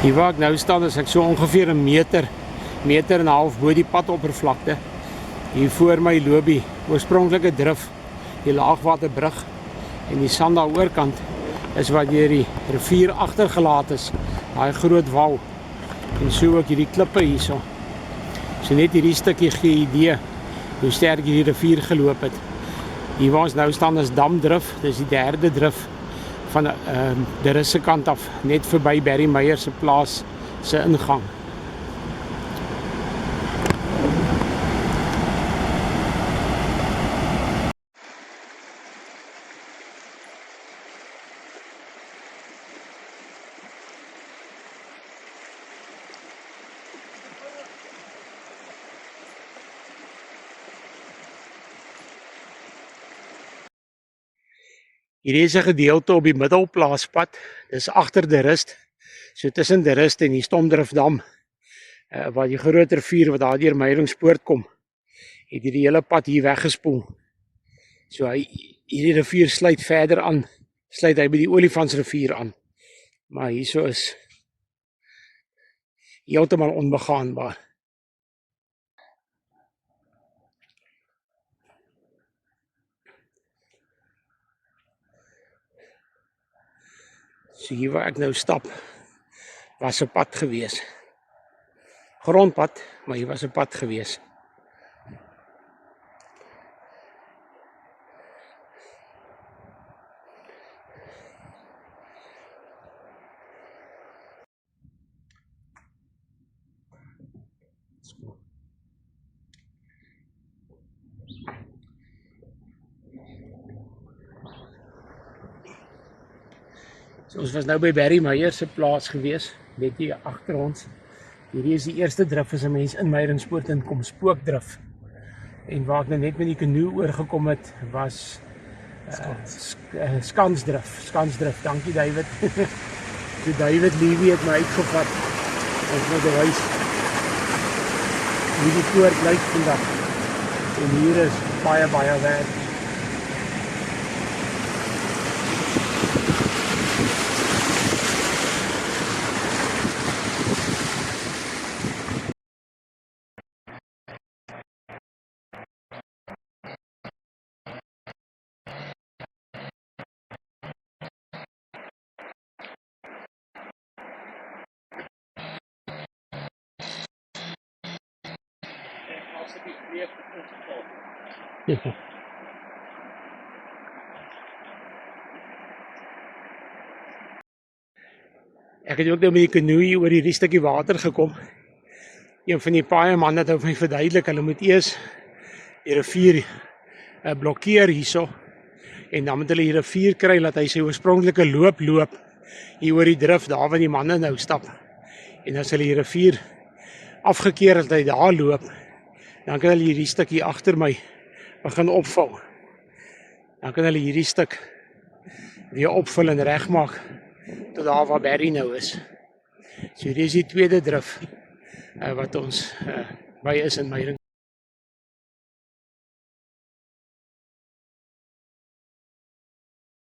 Hier waar ek nou staan is ek so ongeveer 'n meter en 'n half bo die padoppervlakte. Hier voor my loop die oorspronklike drif, die laagwaterbrug, en die sand daar oorkant is wat deur die rivier agtergelaat is, daai groot wal, en so ook hierdie klippe hierso. So net hierdie stukkie gee idee hoe sterk hierdie rivier geloop het. Hier waar ons nou staan is Damdrif, dis die derde drif van de Russe kant af, net verby Barry Meyer se plaas se ingang. Hier is 'n gedeelte op die Middelplaaspad, dis agter de Rust, so tussen de Rust en die Stomdrifdam, waar die groot rivier wat daar deur Meiringspoort kom, het die hele pad hier weggespoel. So hierdie rivier sluit verder aan, sluit hy by die Olifantsrivier aan, maar hierso is heeltemal onbegaanbaar. So hier waar ek nou stap, was 'n pad gewees. Grondpad, maar hier was 'n pad gewees. So ons was nou by Barry Meyer se plaas gewees, net hier agter ons. Hierdie is die eerste drif as 'n mens in Meiringspoort inkom, Spookdrif. En waar ek nou net met die kanoe oorgekom het, was Skansdrif. Dankie David. So David Levy het my uitgevat. Ons moet bewys hoe die poort lyk vandag. En hier is baie werk. Ek het ook nou met die kanoe oor hierdie stukkie water gekom. Een van die paaie man het vir my verduidelik, hulle moet eers die rivier blokkeer hierso, en dan moet hulle die rivier kry, laat hy sy oorspronklike loop hier oor die drif, daar waar die manne nou stap. En as hulle die rivier afgekeer het, hy daar loop, dan kan hulle hierdie stukkie agter my begin opvul. Dan kan hulle hierdie stuk weer opvul en regmaak tot daar waar Barry nou is. So hierdie is die tweede drif wat ons by is in Meiring.